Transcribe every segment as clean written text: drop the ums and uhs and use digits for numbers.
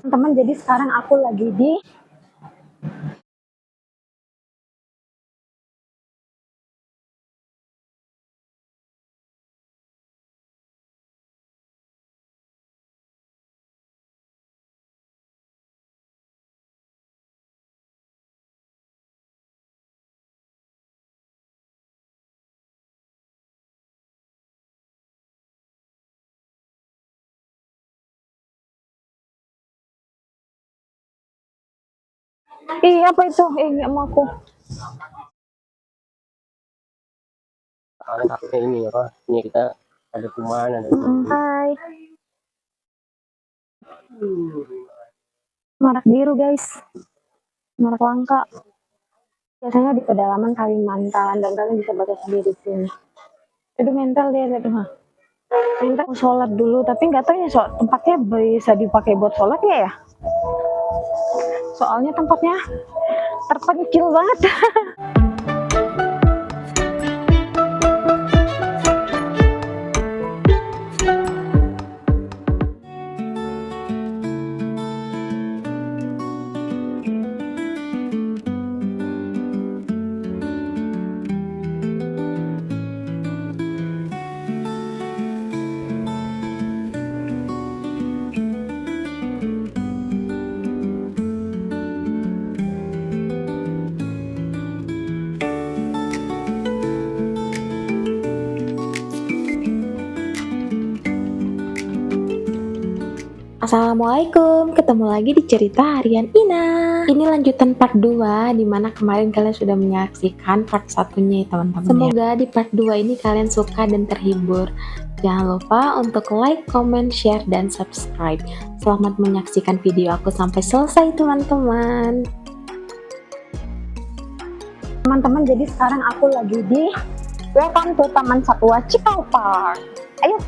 Teman, jadi sekarang aku lagi di apa itu? Nggak mau aku. Takutnya ini apa? Ini kita ada kuman, ada Hai. Marak biru guys, marak langka. Biasanya di pedalaman Kalimantan, dan kalian bisa baca sendiri di sini. Aduh, mental dia lihat mah. Mental mau sholat dulu, tapi nggak tahu ya tempatnya bisa dipakai buat sholat ya. Soalnya tempatnya terpencil banget. Assalamualaikum, ketemu lagi di cerita harian Ina. Ini lanjutan part 2, dimana kemarin kalian sudah menyaksikan part 1-nya ya teman-teman. Semoga di part 2 ini kalian suka dan terhibur. Jangan lupa untuk like, comment, share, dan subscribe. Selamat menyaksikan video aku sampai selesai teman-teman. Teman-teman, jadi sekarang aku lagi di Welcome to Taman Satwa Cikau Park. Ayo.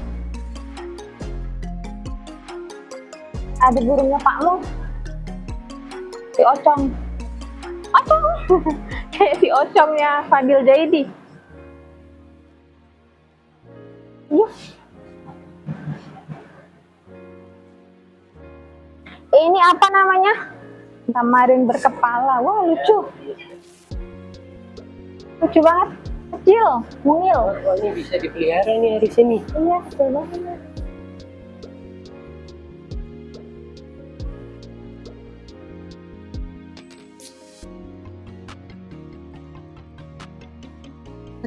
Ada burungnya Pakmu, si Ocong. Kayak si Ocongnya Fadil Jaidi. Yuk. Ini apa namanya? Tamarin berkepala. Wah, lucu. Lucu banget. Kecil, mungil. Oh, ini bisa dipelihara nih di sini. Iya, betul banget.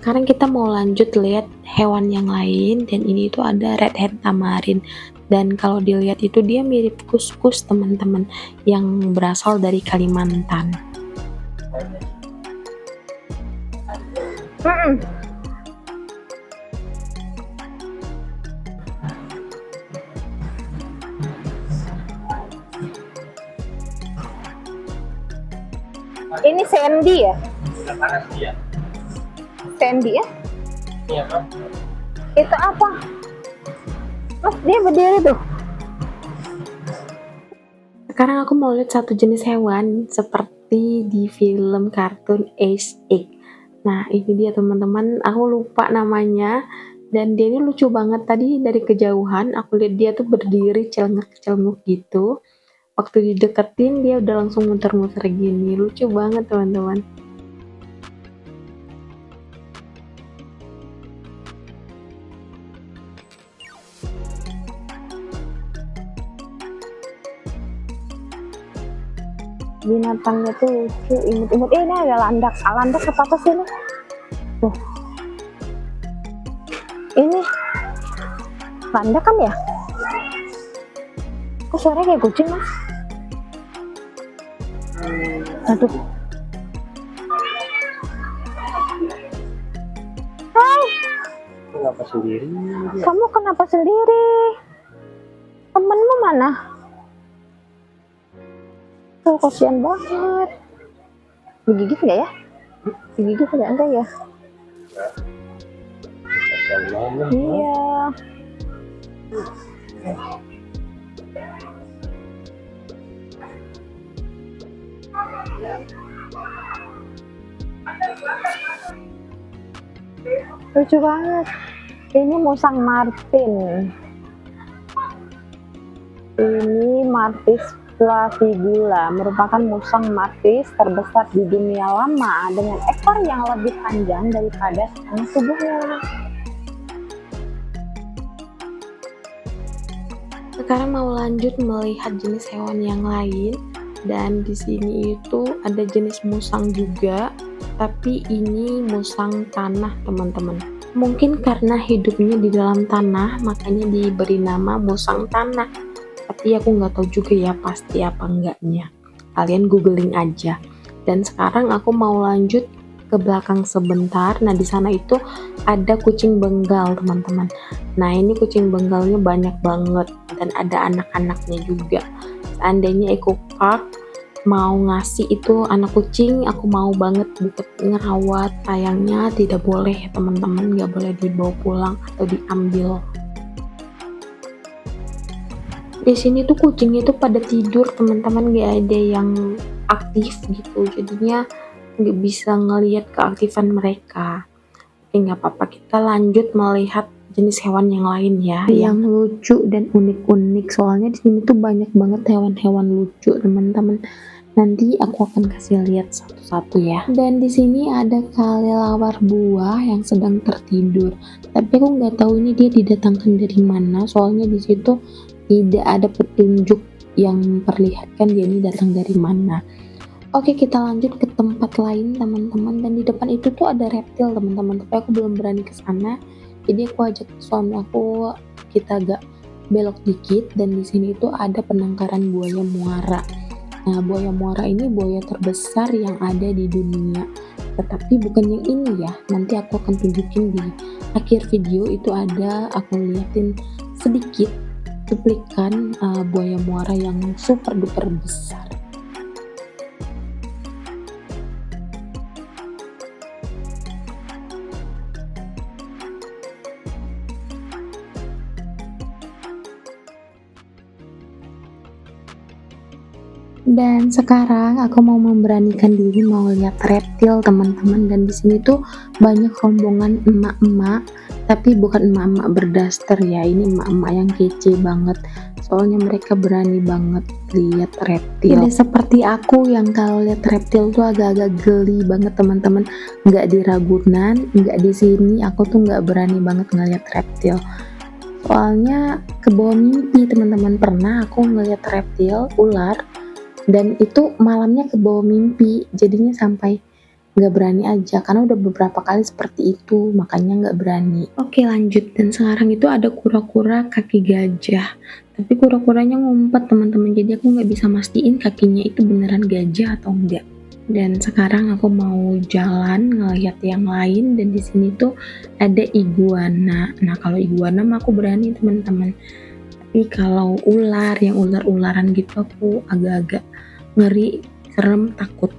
Sekarang kita mau lanjut lihat hewan yang lain, dan ini itu ada red head tamarin, dan kalau dilihat itu dia mirip kuskus teman-teman, yang berasal dari Kalimantan. Ini Sandy ya? Sandy ya? Ini apa? Itu apa? Mas, dia berdiri tuh. Sekarang aku mau lihat satu jenis hewan seperti di film kartun Ace Egg. Nah, ini dia teman-teman, aku lupa namanya, dan dia ini lucu banget. Tadi dari kejauhan aku lihat dia tuh berdiri celengak-celenguk gitu. Waktu dideketin dia udah langsung muter-muter gini, lucu banget teman-teman. Binatangnya tuh lucu, imut-imut. Ini ada landak. Landak apa sih ini? Tuh. Ini landak kan ya? Kok suaranya kayak kucing, Mas? Aduh. Hai. Kenapa sendiri? Kamu kenapa sendiri? Temenmu mana? Tuh, kasihan banget. Digigit nggak ya? Digigit nggak? Enggak ya? Iya. Lucu banget. Ini musang martin. Ini martis Clavigula merupakan musang martis terbesar di dunia lama dengan ekor yang lebih panjang daripada setengah tubuhnya. Sekarang mau lanjut melihat jenis hewan yang lain, dan di sini itu ada jenis musang juga, tapi ini musang tanah teman-teman. Mungkin karena hidupnya di dalam tanah, makanya diberi nama musang tanah. Tapi aku nggak tahu juga ya pasti apa enggaknya. Kalian googling aja. Dan sekarang aku mau lanjut ke belakang sebentar. Nah, di sana itu ada kucing Bengal, teman-teman. Nah, ini kucing Bengalnya banyak banget dan ada anak-anaknya juga. Seandainya Eco Park mau ngasih itu anak kucing, aku mau banget buat ngerawat. Sayangnya tidak boleh ya teman-teman, nggak boleh dibawa pulang atau diambil. Di sini tuh kucingnya tuh pada tidur teman-teman, nggak ada yang aktif gitu, jadinya nggak bisa ngelihat keaktifan mereka. Oke, nggak apa-apa, kita lanjut melihat jenis hewan yang lain ya, yang lucu dan unik-unik. Soalnya di sini tuh banyak banget hewan-hewan lucu teman-teman. Nanti aku akan kasih lihat satu-satu ya. Dan di sini ada kelelawar buah yang sedang tertidur. Tapi aku nggak tahu ini dia didatangkan dari mana. Soalnya di situ tidak ada petunjuk yang memperlihatkan dia ini datang dari mana. Oke, kita lanjut ke tempat lain teman-teman. Dan di depan itu tuh ada reptil teman-teman. Tapi aku belum berani ke sana. Jadi aku ajak suami aku, kita agak belok dikit. Dan di sini itu ada penangkaran buaya muara. Nah, buaya muara ini buaya terbesar yang ada di dunia. Tetapi bukan yang ini ya. Nanti aku akan tunjukin di akhir video itu ada, aku liatin sedikit cuplikan buaya muara yang super duper besar. Dan sekarang aku mau memberanikan diri mau lihat reptil teman-teman, dan di sini tuh banyak rombongan emak-emak, tapi bukan emak-emak berdaster ya, ini emak-emak yang kece banget. Soalnya mereka berani banget lihat reptil. Tidak seperti aku yang kalau lihat reptil tuh agak-agak geli banget teman-teman. Nggak di Ragunan, nggak di sini, aku tuh nggak berani banget ngeliat reptil. Soalnya ke bawah mimpi teman-teman, pernah aku ngeliat reptil, ular, dan itu malamnya ke bawah mimpi, jadinya sampai nggak berani aja karena udah beberapa kali seperti itu, makanya nggak berani. Oke, lanjut. Dan sekarang itu ada kura-kura kaki gajah, tapi kura-kuranya ngumpet teman-teman, jadi aku nggak bisa mastiin kakinya itu beneran gajah atau enggak. Dan sekarang aku mau jalan ngeliat yang lain, dan di sini tuh ada iguana. Nah, kalau iguana mah aku berani teman-teman. Tapi kalau ular, yang ular-ularan gitu aku agak-agak ngeri, serem, takut.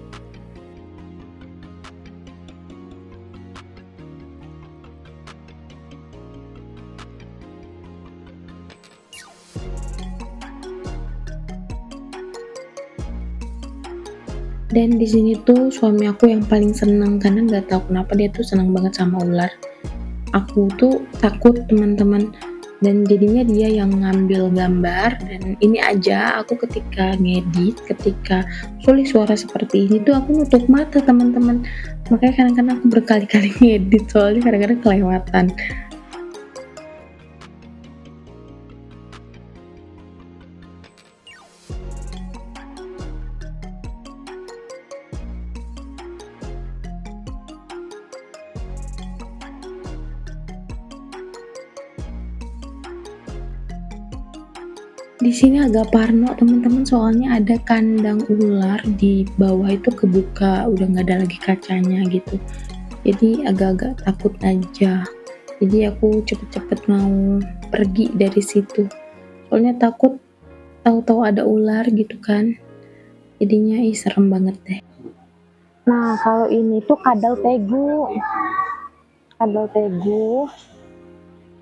Dan di sini tuh suami aku yang paling seneng, karena nggak tahu kenapa dia tuh seneng banget sama ular. Aku tuh takut teman-teman, dan jadinya dia yang ngambil gambar. Dan ini aja, aku ketika ngedit, ketika sulit suara seperti ini tuh aku nutup mata teman-teman, makanya kadang-kadang aku berkali-kali ngedit soalnya kadang-kadang kelewatan. Di sini agak parno teman-teman, soalnya ada kandang ular di bawah itu kebuka, udah nggak ada lagi kacanya gitu. Jadi agak-agak takut aja. Jadi aku cepet-cepet mau pergi dari situ. Soalnya takut tahu-tahu ada ular gitu kan. Jadinya serem banget deh. Nah, kalau ini tuh kadal tegu. Kadal tegu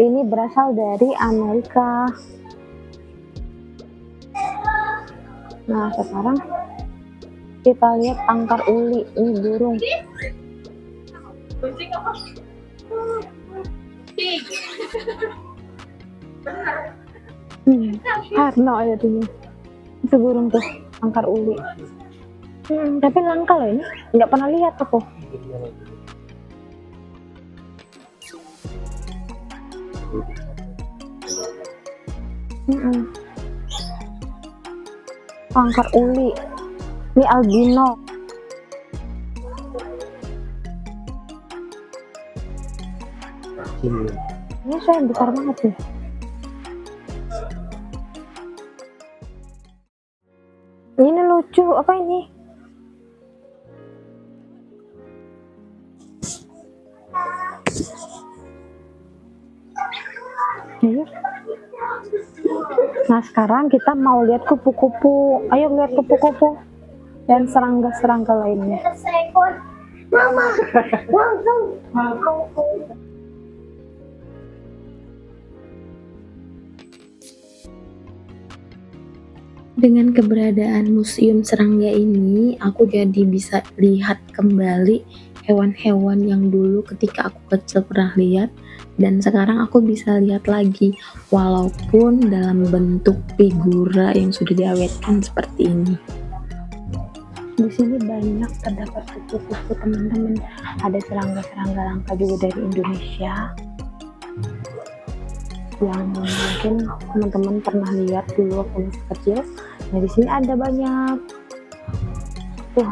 ini berasal dari Amerika. Nah, sekarang kita lihat angkar uli, ini burung. Karno ya tuh. Itu burung tuh, angkar uli. Tapi langka loh ini, nggak pernah lihat aku. Angkar uli, ini albino. Ini saya besar banget nih. Ini lucu, apa ini? Iya. Nah sekarang kita mau lihat kupu-kupu. Ayo lihat kupu-kupu dan serangga-serangga lainnya. Mama, Dengan keberadaan museum serangga ini, aku jadi bisa lihat kembali hewan-hewan yang dulu ketika aku kecil pernah lihat, dan sekarang aku bisa lihat lagi, walaupun dalam bentuk figura yang sudah diawetkan seperti ini. Di sini banyak terdapat kupu-kupu teman-teman. Ada serangga-serangga langka juga dari Indonesia yang mungkin teman-teman pernah lihat dulu waktu masih kecil. Nah di sini ada banyak. Tuh,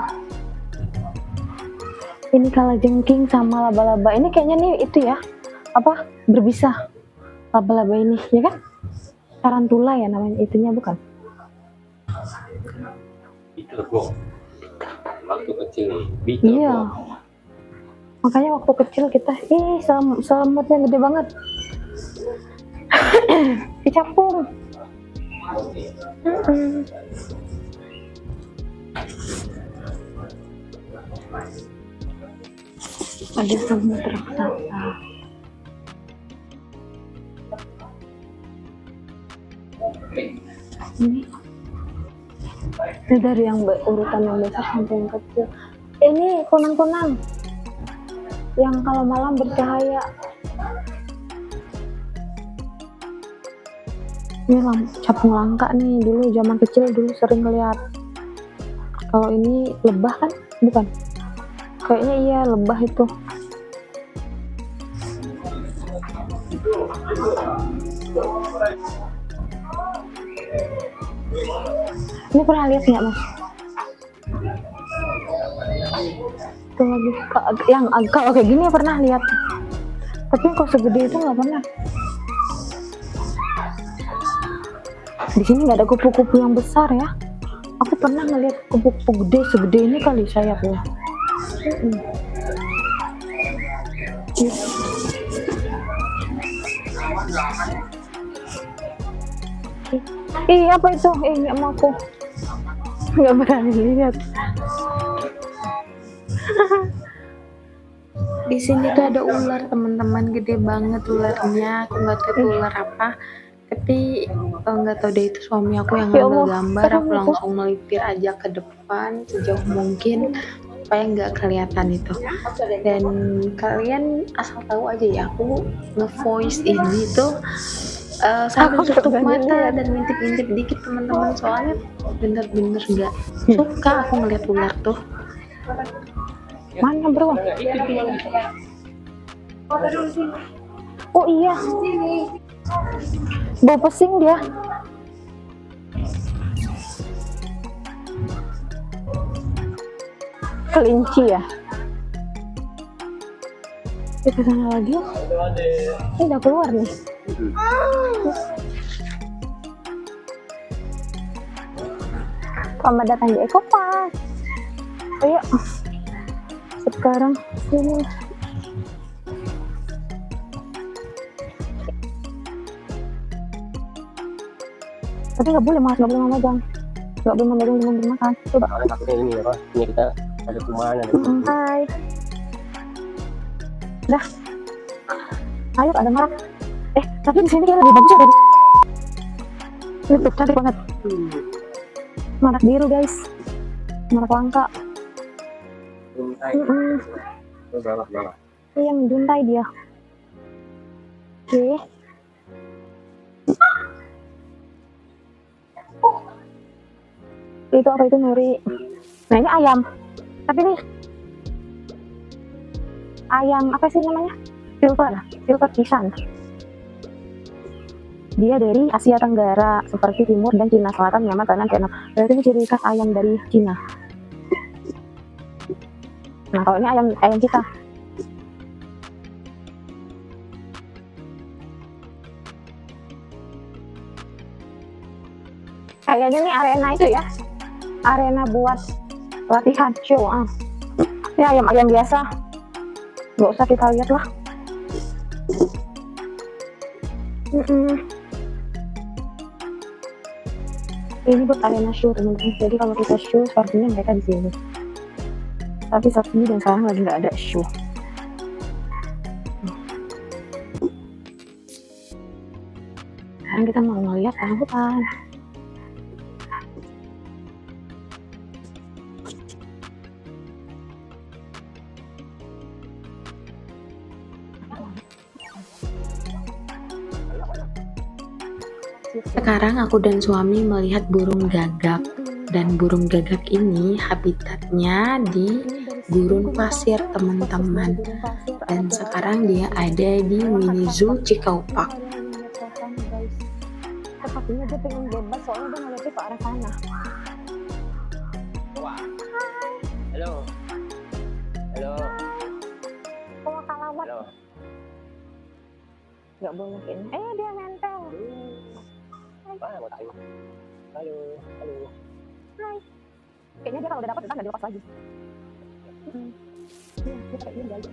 ini kalajengking sama laba-laba. Ini kayaknya nih itu ya, apa berbisa laba-laba ini, ya kan? Tarantula ya namanya, itunya bukan? Beetle waktu kecil Iya. Makanya waktu kecil kita, selamutnya gede banget. Dicampur. Ada semut raksasa. Ini dari yang urutan yang besar sampai yang kecil. Ini kunang-kunang yang kalau malam bercahaya. Ini capung langka nih, dulu zaman kecil dulu sering lihat. Kalau ini lebah kan? Bukan? Kayaknya iya lebah itu. Ini pernah lihat nggak mas? Itu lagi yang kalau kayak gini ya pernah lihat. Tapi kok segede itu nggak pernah. Di sini nggak ada kupu-kupu yang besar ya. Aku pernah ngeliat kupu-kupu gede segede ini kali sayapnya. Apa itu? Nggak mau aku. Nggak berani lihat. Di sini tuh ada ular teman-teman, gede banget ularnya. Aku nggak tahu itu ular apa, tapi nggak tahu deh, itu suami aku yang Ya ngambil Allah, gambar. Aku serem itu. langsung melipir aja ke depan sejauh mungkin supaya nggak kelihatan itu. Dan kalian asal tahu aja ya, aku nge-voice ini tuh sambil Aku tutup nggak berani mata lihat. dan ngintip-ngintip dikit teman-teman, soalnya bener-bener nggak suka aku ngeliat ular tuh. Mana bro? Oh iya, bau pesing dia. Kelinci ya. Ke sana lagi. Ini udah keluar nih. Selamat datang di Eco Park. Ayo. Sekarang sini. Tapi nggak boleh mas, nggak boleh memegang, nggak boleh memegang dengan bermakan. Coba. Soalnya takutnya ini apa? Ini kita ada kuman ada. Hai. Dah. Ayo ada marak. Tapi di sini kayak lebih bagus ya dari. Ini tuh cantik banget. Marak biru guys. Marak langka. Bawah. Ini yang juntai dia. Oke. Itu apa itu nuri? Nah ini ayam. Tapi nih ayam apa sih namanya? Silver Kishan. Dia dari Asia Tenggara seperti Timur dan Cina Selatan, Myanmar, Thailand, Vietnam. Berarti ini ciri khas ayam dari Cina. Nah kalau ini ayam kita. Kayaknya nih arena itu ya, arena buat latihan show. Ini ayam biasa, nggak usah kita lihat lah. Ini buat arena show teman-teman. Jadi kalau kita show sepertinya mereka di sini. Tapi saat ini dan sekarang lagi nggak ada show. Sekarang kita mau ngeliat orangutan. Sekarang aku dan suami melihat burung gagak, dan burung gagak ini habitatnya di gurun pasir teman-teman, dan sekarang dia ada di mini zoo Cikaupak. Sepertinya dia pengen bebas soalnya dia ngeliatnya ke arah sana. Halo. Halo. Kok makan lama? Halo. Nggak boleh ini. Dia nempel. Mana mau tahu? Halo. Halo. Hai. Kayaknya dia kalau udah dapat nggak dilepas lagi. Iya, dia kayak ini guys.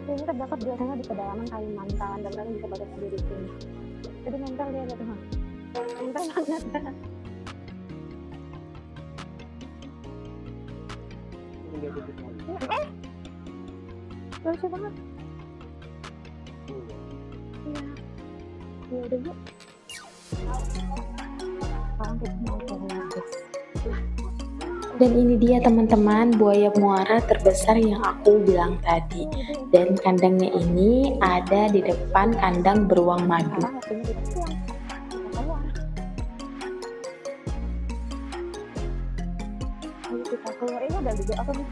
Ini terdapat biasanya di pedalaman Kalimantan dan kalian bisa baca sendiri di sini. Jadi nempel dia gitu. Nempel banget. Lucu banget. Iya. Ya udah yuk. Sekarang kita mau cari. Dan ini dia teman-teman, buaya muara terbesar yang aku bilang tadi. Dan kandangnya ini ada di depan kandang beruang madu. Ayo kita keluar. Ini ada juga apa nih?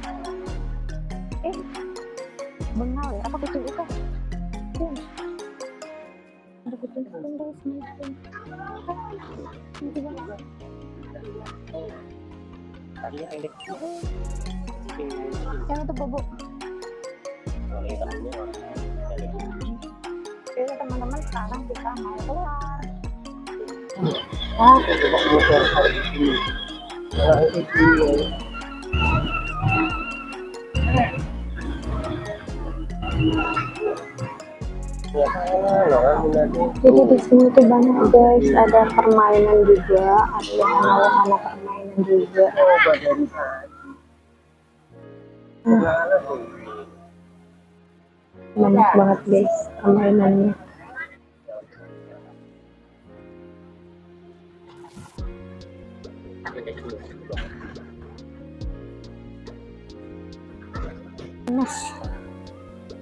Bengal ya? Apa kucing itu? Ada kucing guys. Lucu banget. Tadinya pendek. Yang itu bobo. Oke teman-teman, sekarang kita mau keluar. Jadi di sini tuh banyak guys, ada permainan juga, ada yang wahana permainan juga. Banyak banget guys permainannya. Mas,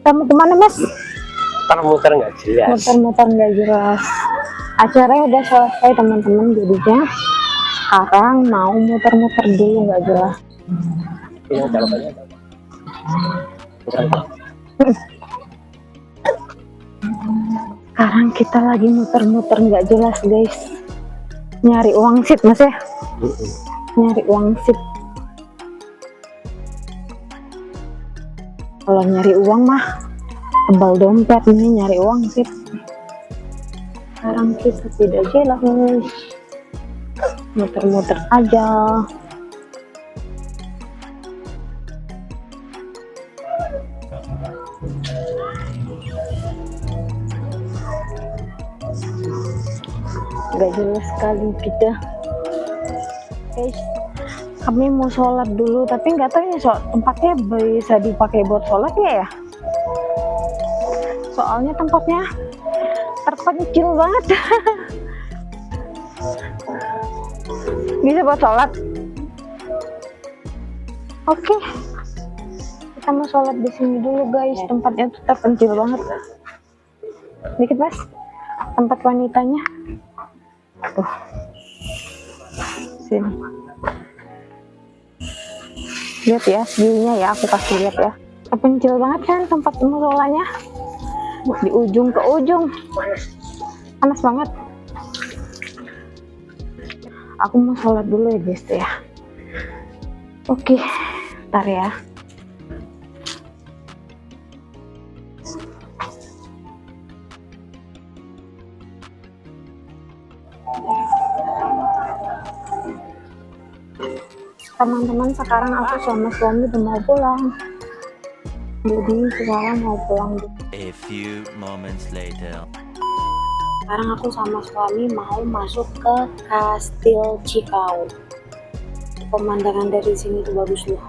kamu kemana mas? Muter nggak jelas. Muter-muter nggak jelas. Acaranya udah selesai teman-teman, jadinya sekarang mau muter-muter dulu nggak jelas. Yang calokannya apa? Sekarang kita lagi muter-muter nggak jelas guys, nyari uang sit mas ya, nyari uang sit. Kalau nyari uang mah tebal dompet, ini nyari uang sih. Sekarang kita tidak jelas, muter-muter aja. Gak jelas sekali kita. Guys, kami mau sholat dulu, tapi nggak tahu ini tempatnya bisa dipakai buat sholat ya. Soalnya tempatnya terpencil banget. Bisa buat sholat. Oke, kita mau sholat di sini dulu guys. Tempatnya tuh terpencil banget. Dikit mas. tempat wanitanya. Tuh. Sini. Lihat ya, view-nya ya, aku kasih lihat ya. Terpencil banget kan tempat musolanya. Di ujung ke ujung. Panas banget. Aku mau sholat dulu ya guys ya. Oke, ntar ya. Teman-teman, sekarang aku sama suami udah mau pulang. Jadi sekarang mau pulang. A few moments later. Sekarang aku sama suami mau masuk ke Kastil Cikau. Pemandangan dari sini tuh bagus loh.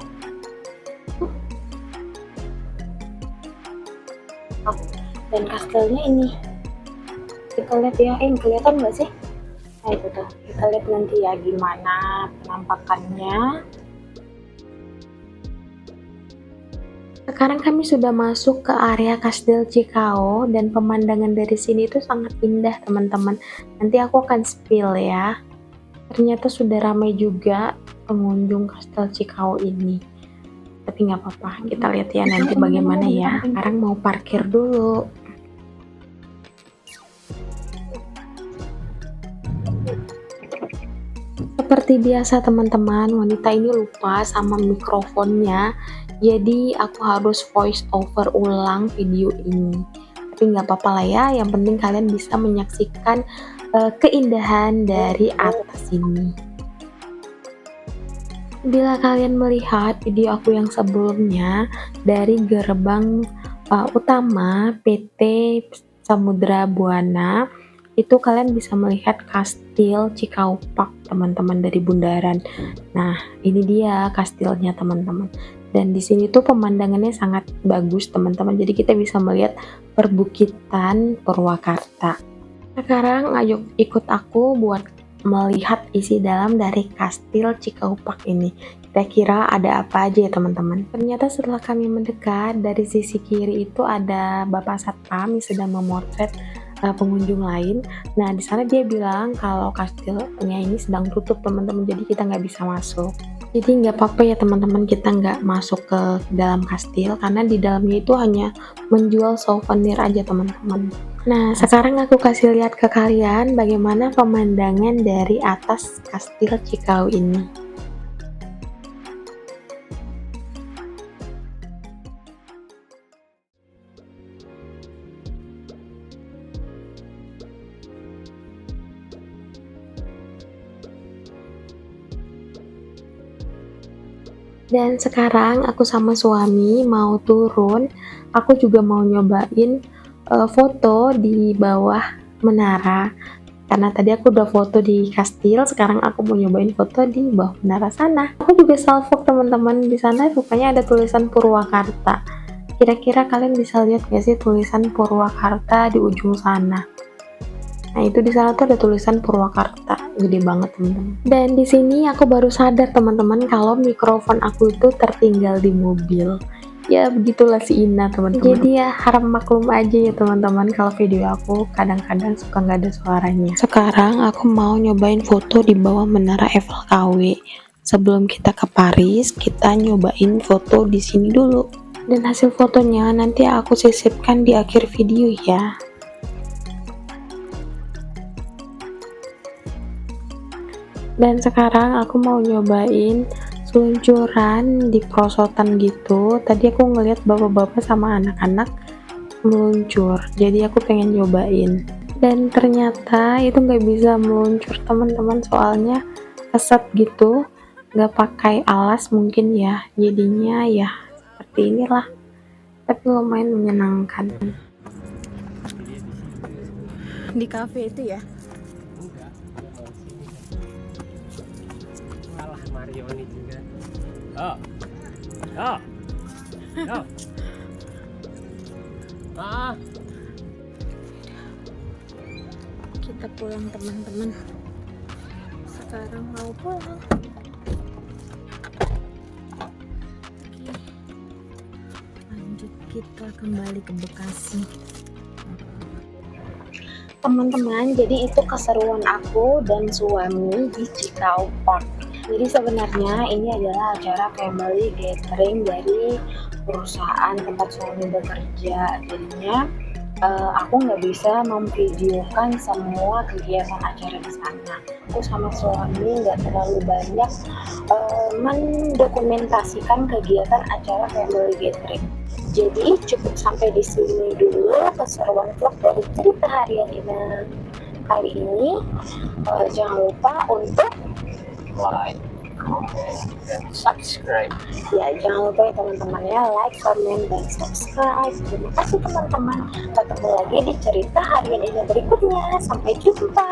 Dan kastilnya ini kita lihat ya, kelihatan nggak sih? Nah itu tuh, kita lihat nanti ya gimana penampakannya. Sekarang kami sudah masuk ke area Kastil Cikau dan pemandangan dari sini itu sangat indah teman-teman. Nanti aku akan spill ya. Ternyata sudah ramai juga pengunjung Kastil Cikau ini. Tapi nggak apa-apa, kita lihat ya nanti bagaimana ya. Sekarang mau parkir dulu. Seperti biasa teman-teman, wanita ini lupa sama mikrofonnya. Jadi aku harus voice over ulang video ini. Tapi nggak apa-apa lah ya, yang penting kalian bisa menyaksikan keindahan dari atas ini. Bila kalian melihat video aku yang sebelumnya dari gerbang utama PT Samudra Buana, itu kalian bisa melihat Kastil Cikau Park teman-teman dari bundaran. Nah, ini dia kastilnya teman-teman. Dan di sini tuh pemandangannya sangat bagus teman-teman. Jadi kita bisa melihat perbukitan Purwakarta. Sekarang ayo ikut aku buat melihat isi dalam dari Kastil Cikau Park ini. Kira-kira ada apa aja ya teman-teman? Ternyata setelah kami mendekat, dari sisi kiri itu ada Bapak Satpam yang sedang memotret pengunjung lain. Nah di sana dia bilang kalau kastilnya ini sedang tutup teman-teman, jadi kita nggak bisa masuk. Jadi nggak apa-apa ya teman-teman, kita nggak masuk ke dalam kastil karena di dalamnya itu hanya menjual souvenir aja teman-teman. Nah sekarang aku kasih lihat ke kalian bagaimana pemandangan dari atas Kastil Cikau ini. Dan sekarang aku sama suami mau turun, aku juga mau nyobain foto di bawah menara. Karena tadi aku udah foto di kastil, sekarang aku mau nyobain foto di bawah menara sana. Aku juga salvok teman-teman, di sana rupanya ada tulisan Purwakarta. Kira-kira kalian bisa lihat gak sih tulisan Purwakarta di ujung sana? Nah itu di sana tuh ada tulisan Purwakarta, gede banget teman-teman. Dan di sini aku baru sadar teman-teman kalau mikrofon aku itu tertinggal di mobil. Ya begitulah si Ina teman-teman. Jadi ya harap maklum aja ya teman-teman kalau video aku kadang-kadang suka nggak ada suaranya. Sekarang aku mau nyobain foto di bawah menara Eiffel KW. Sebelum kita ke Paris, kita nyobain foto di sini dulu. Dan hasil fotonya nanti aku sisipkan di akhir video ya. Dan sekarang aku mau nyobain seluncuran di perosotan gitu. Tadi aku ngeliat bapak-bapak sama anak-anak meluncur, jadi aku pengen nyobain. Dan ternyata itu nggak bisa meluncur teman-teman, soalnya keset gitu, nggak pakai alas mungkin ya, jadinya ya seperti inilah. Tapi lumayan menyenangkan. Di cafe itu ya. Malah Mario ini juga. Oh. Oh. Oh. Ah. Kita pulang teman-teman. Sekarang mau pulang. Oke. Lanjut kita kembali ke Bekasi. Teman-teman, jadi itu keseruan aku dan suami di Cikau Park. Jadi sebenarnya ini adalah acara family gathering dari perusahaan tempat suami bekerja. Jadinya aku nggak bisa memvideokan semua kegiatan acara di sana. Aku sama suami nggak terlalu banyak mendokumentasikan kegiatan acara family gathering. Jadi cukup sampai di sini dulu keseruan vlog dari cerita harian ini kali ini. Jangan lupa untuk Like, comment, dan subscribe. ya jangan lupa ya teman-teman ya, like, comment, dan subscribe. Terima kasih teman-teman. Ketemu lagi di cerita harian ini berikutnya. Sampai jumpa.